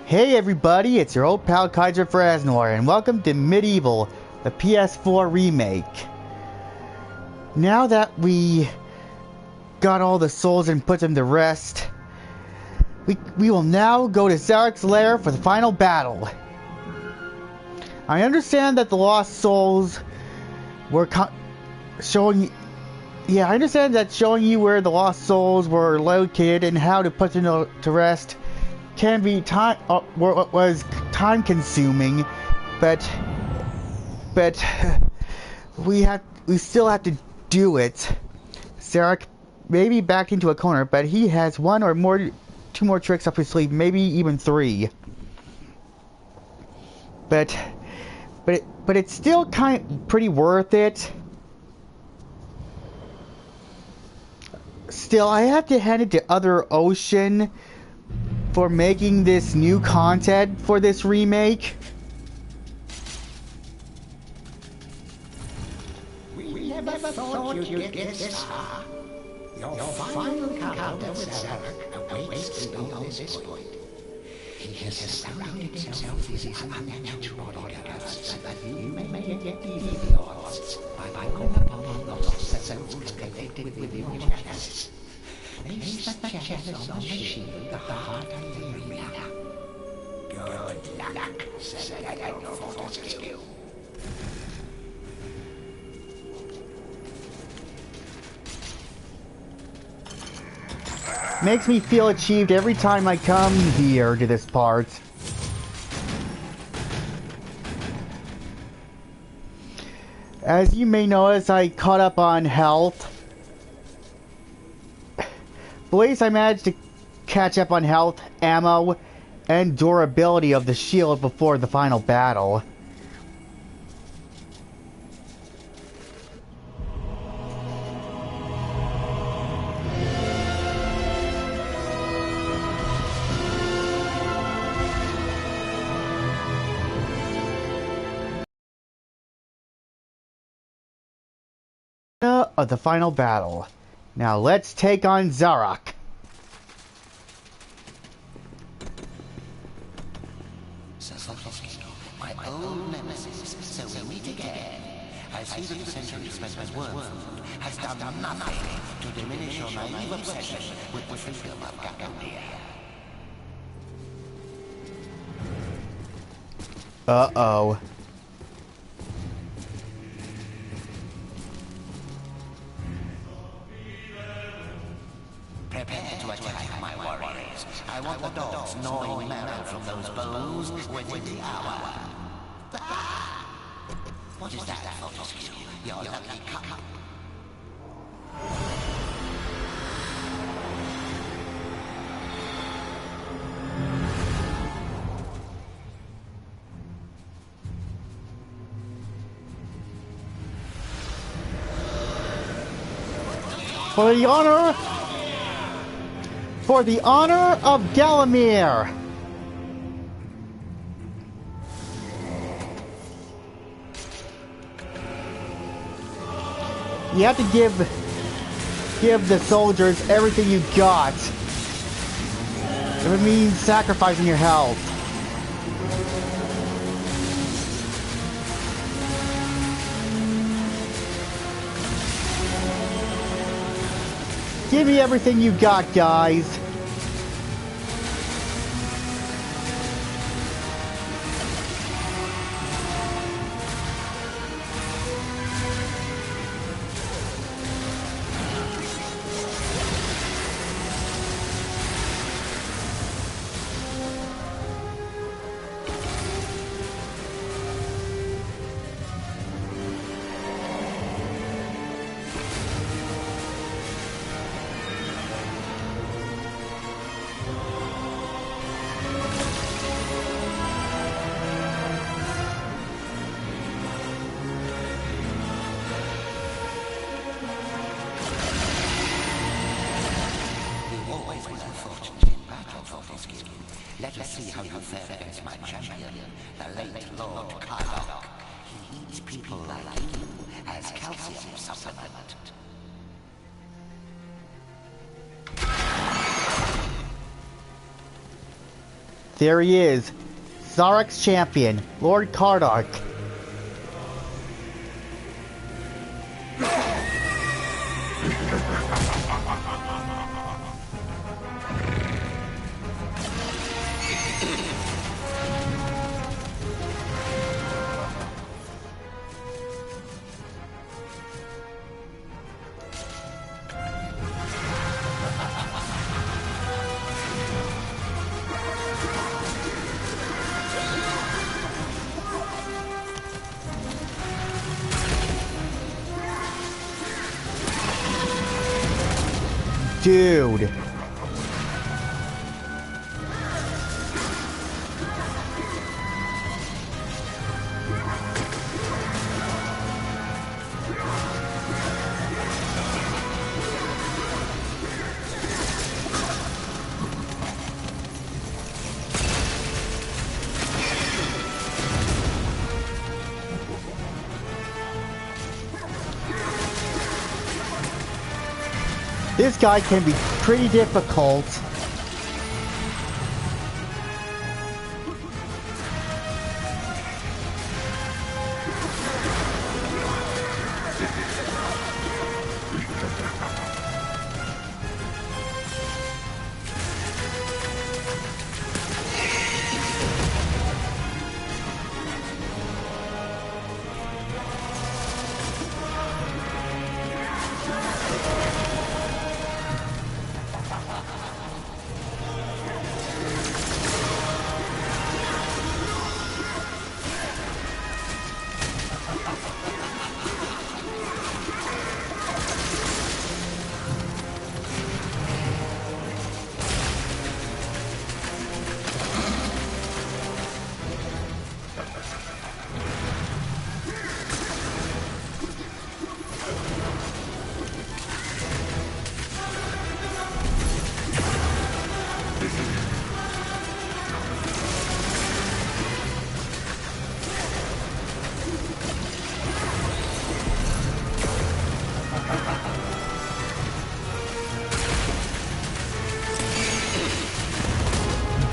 Hey everybody, it's your old pal Kydra Fraznoir, and welcome to Medieval, the PS4 remake. Now that we got all the souls and put them to rest, we will now go to Zarok's lair for the final battle. I understand that the lost souls were showing... Yeah, I understand that showing you where the lost souls were located and how to put them to rest can be was time consuming, but we still have to do it. Zarok may be backed into a corner, but he has two more tricks up his sleeve, maybe even three. But it's still pretty worth it. Still, I have to hand it to Other Ocean for making this new content for this remake. We never thought you'd get this far. Your final encounter with Zarok awaits beyond this point. He has surrounded himself with his unnatural bodyguards so that you may get the odds by calling upon the lost souls connected with your chalices. Place the chalice on the shield at the heart of the arena. Good luck, said Admiral Fortescue. Makes me feel achieved every time I come here to this part. As you may notice, I caught up on health. Blaze, I managed to catch up on health, ammo, and durability of the shield before the final battle. Of the final battle. Now let's take on Zarok. My old nemesis, so we meet again. I see that the century spent as worm food has done nothing to diminish your naive obsession with the freedom of Gallowmere. Uh-oh. Prepare to attack my warriors. I want the dogs gnawing marrow from those bones within the hour. What is that, Fortescue? Your lucky cup. For the honor of Gallowmere. You have to give the soldiers everything you got. If it means sacrificing your health. Give me everything you got, guys. Let us see how you fare against my champion, the late Lord Kardok. He eats people like you as calcium supplement. There he is. Zarok's champion, Lord Kardok. Dude. This guy can be pretty difficult.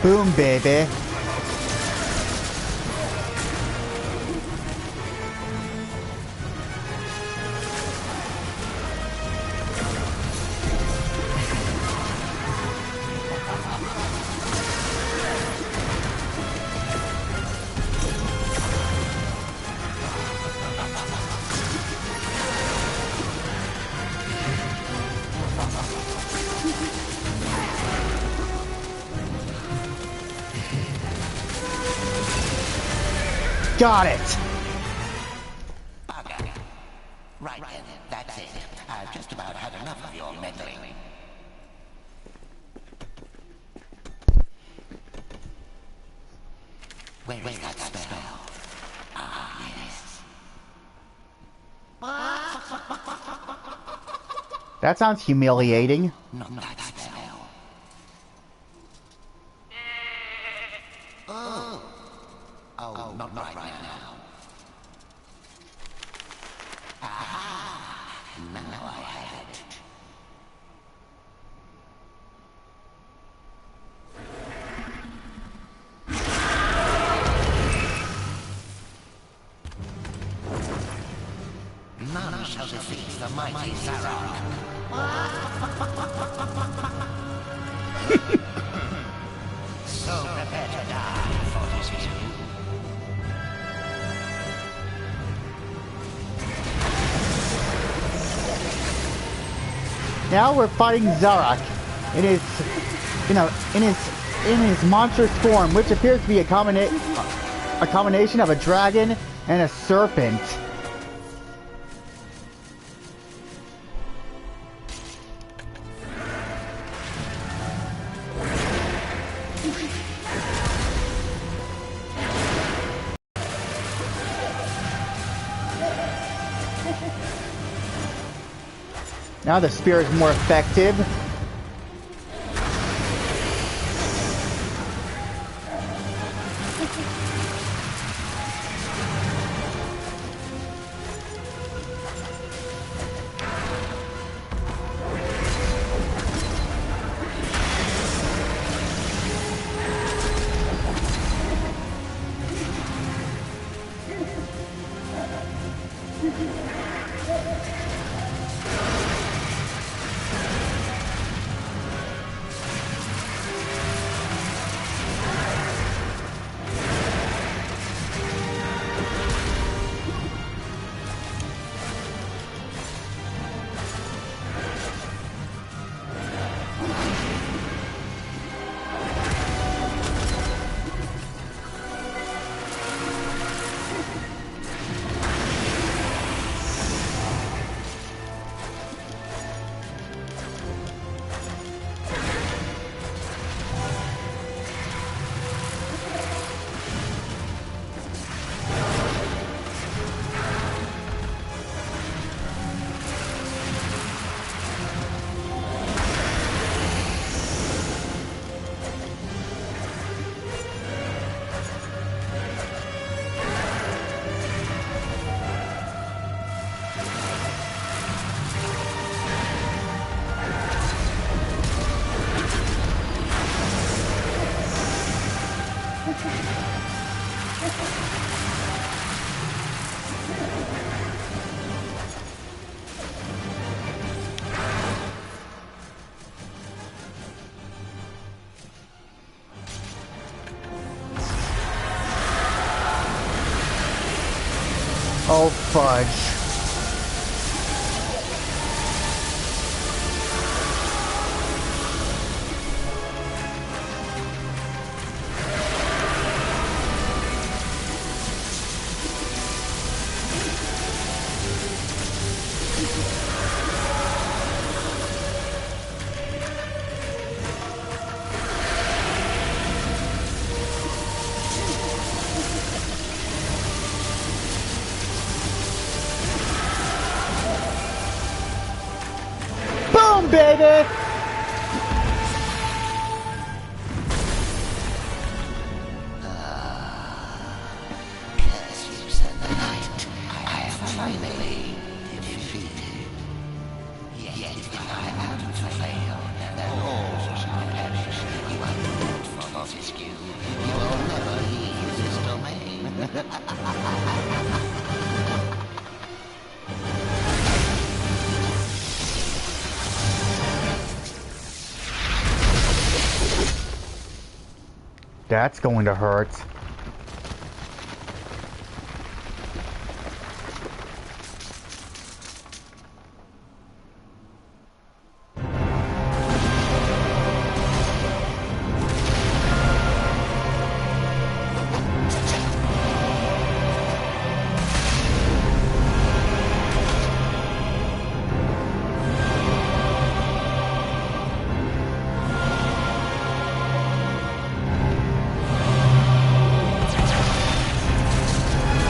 Boom, baby. Got it! Bugger. Right then, that's it. I've just about had enough of your meddling. Where is that spell? Ah, yes. That sounds humiliating. Not that spell. Oh, not right now. Aha! Now I have it. None shall defeat the mighty Zarok. So prepare to die for this issue. Now we're fighting Zarok in his, in his monstrous form, which appears to be a combination of a dragon and a serpent. Now the spear is more effective. Oh, fudge. Boom, baby! Curse you, Sir Knight. I have finally defeated. Yet if I am to fail, then all shall perish. You are not for Fortescue. You will never leave this domain. That's going to hurt.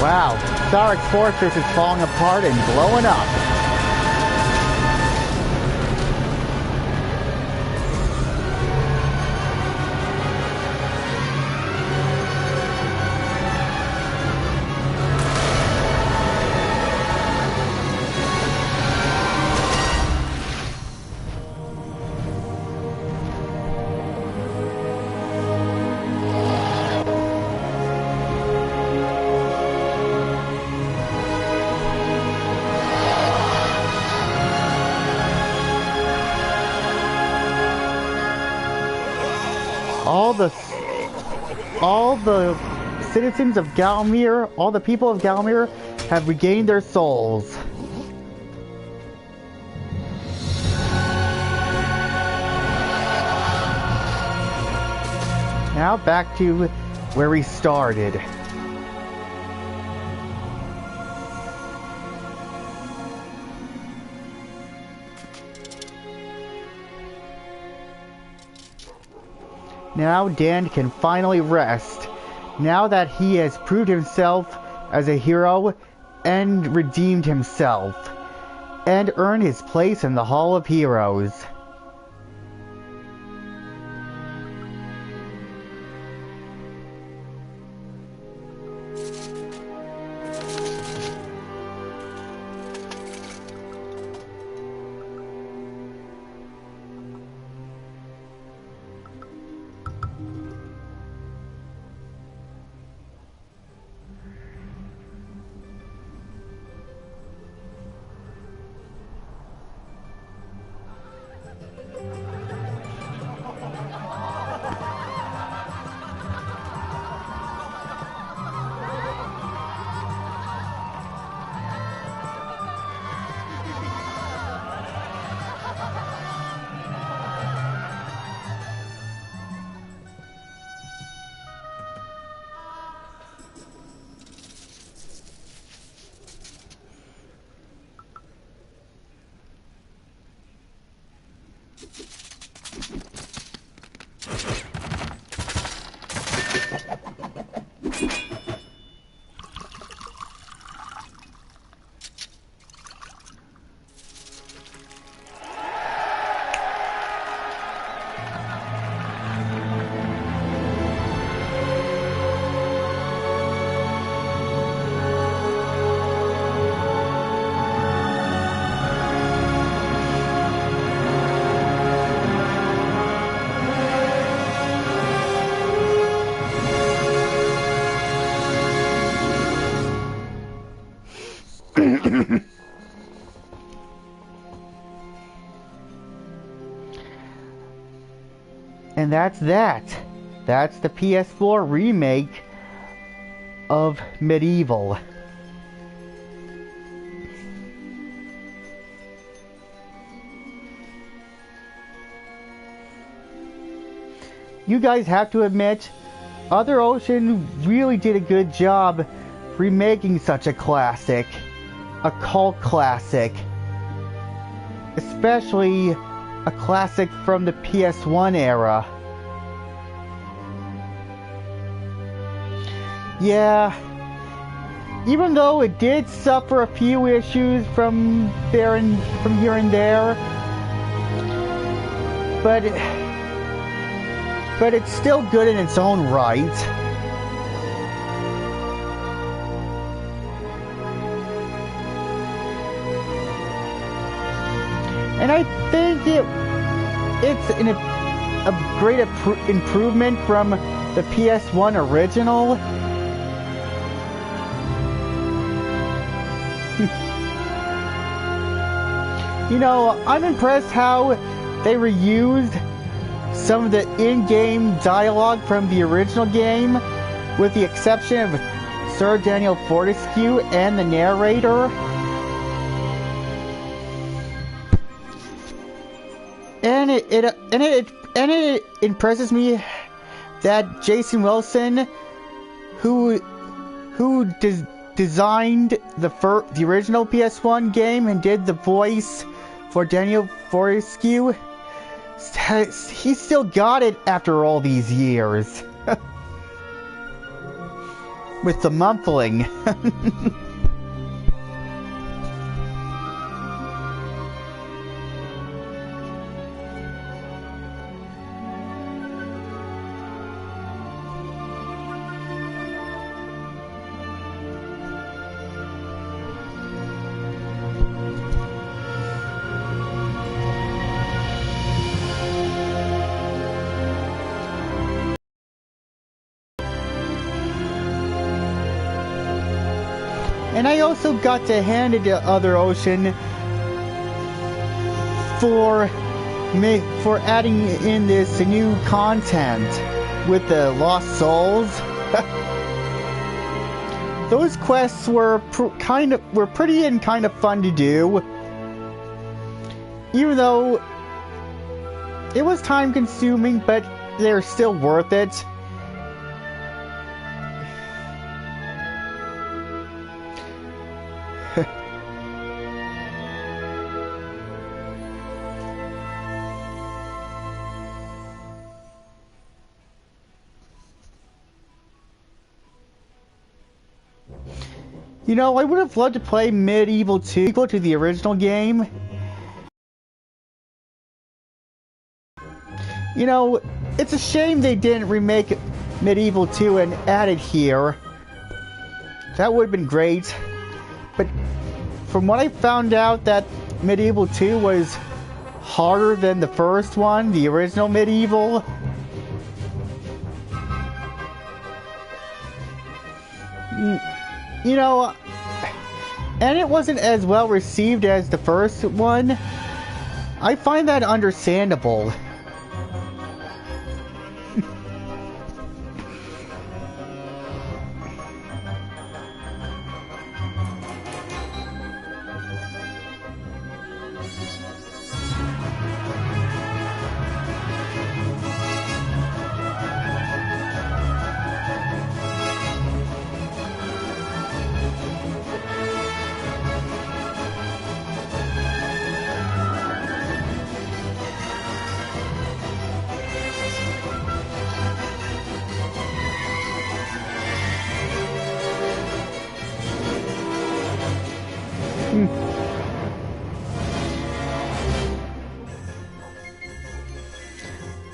Wow, Zarok's fortress is falling apart and blowing up. All the citizens of Gallowmere, all the people of Gallowmere have regained their souls. Now back to where we started. Now Dan can finally rest, now that he has proved himself as a hero and redeemed himself, and earned his place in the Hall of Heroes. And that's that. That's the PS4 remake of Medieval. you guys have to admit, Other Ocean really did a good job remaking such a classic. A cult classic. Especially a classic from the PS1 era. Yeah, even though it did suffer a few issues from here and there, but it's still good in its own right. And I think it's a great improvement from the PS1 original. You know, I'm impressed how they reused some of the in-game dialogue from the original game, with the exception of Sir Daniel Fortescue and the narrator. And it impresses me that Jason Wilson, who designed the original PS1 game and did the voice for Daniel Fortescue, he still got it after all these years. With the mumbling. And I also got to hand it to Other Ocean for adding in this new content with the Lost Souls. Those quests were pretty and kind of fun to do, even though it was time consuming, but they're still worth it. You know, I would have loved to play Medieval 2 equal to the original game. You know, it's a shame they didn't remake Medieval 2 and add it here. That would have been great. But from what I found out, that Medieval 2 was harder than the first one, the original Medieval. You know, and it wasn't as well received as the first one. I find that understandable.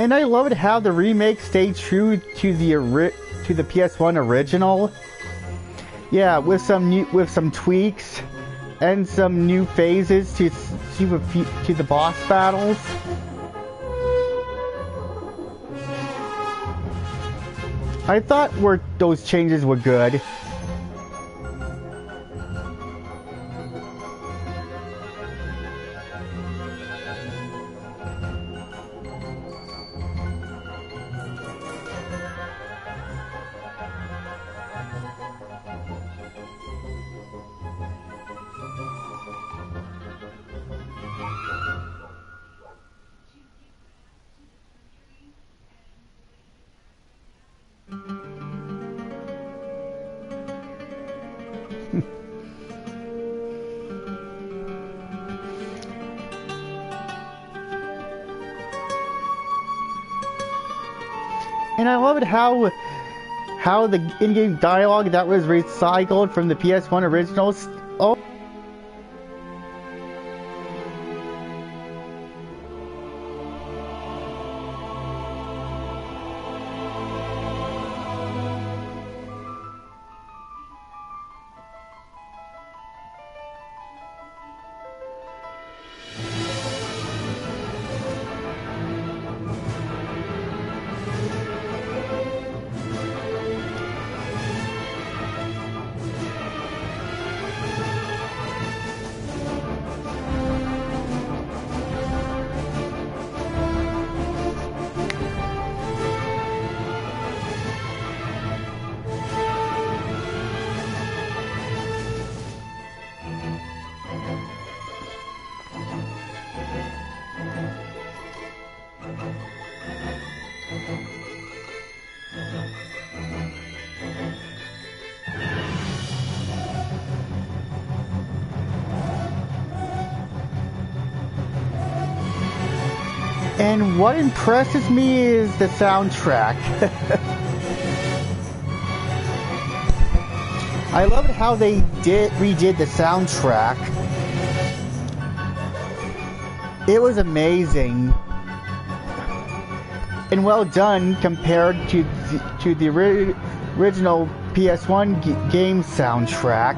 And I loved how the remake stayed true to the PS1 original. Yeah, with some tweaks and some new phases to the boss battles. I thought those changes were good. And I love it how the in-game dialogue that was recycled from the PS1 originals. Oh. And what impresses me is the soundtrack. I love how they redid the soundtrack. It was amazing and well done compared to the original PS1 game soundtrack.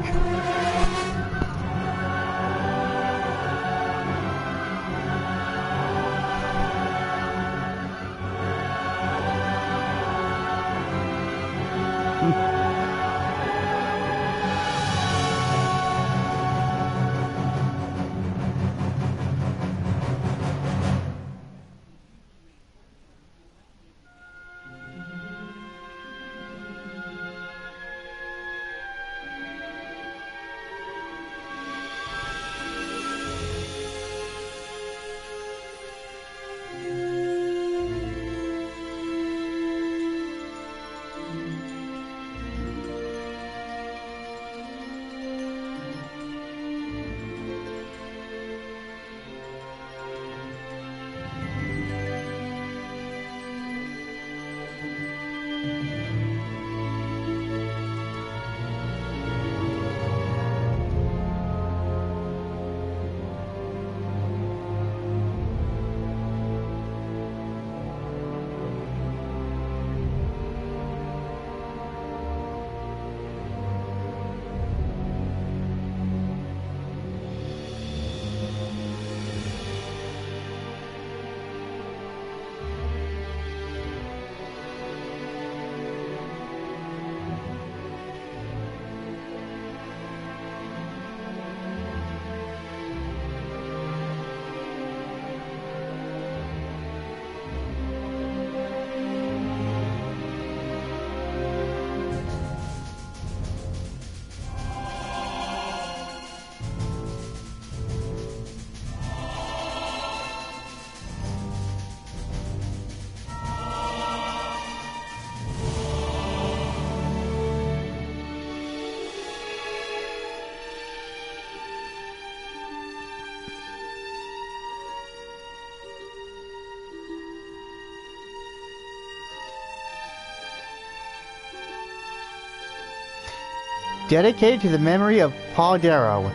Dedicated to the memory of Paul Darrow,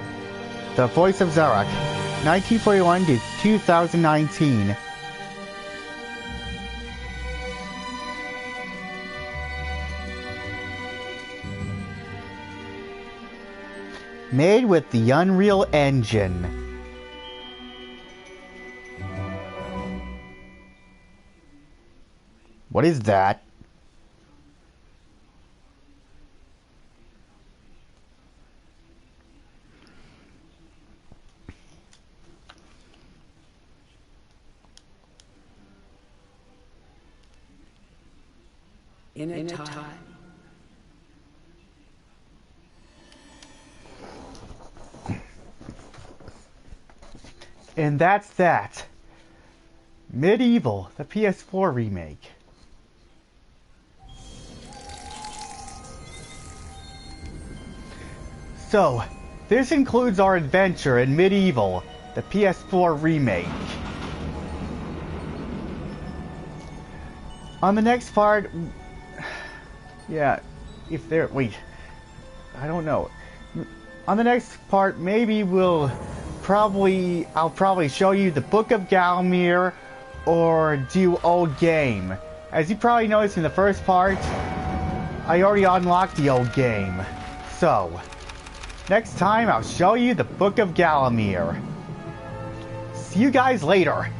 the voice of Zarok, 1941 to 2019. Made with the Unreal Engine. What is that? In a time. And that's that. Medieval, the PS4 remake. So, this includes our adventure in Medieval, the PS4 remake. On the next part, yeah, if there, wait, I don't know. On the next part, maybe I'll probably show you the Book of Gallowmere or do old game. As you probably noticed in the first part, I already unlocked the old game. So, next time I'll show you the Book of Gallowmere. See you guys later.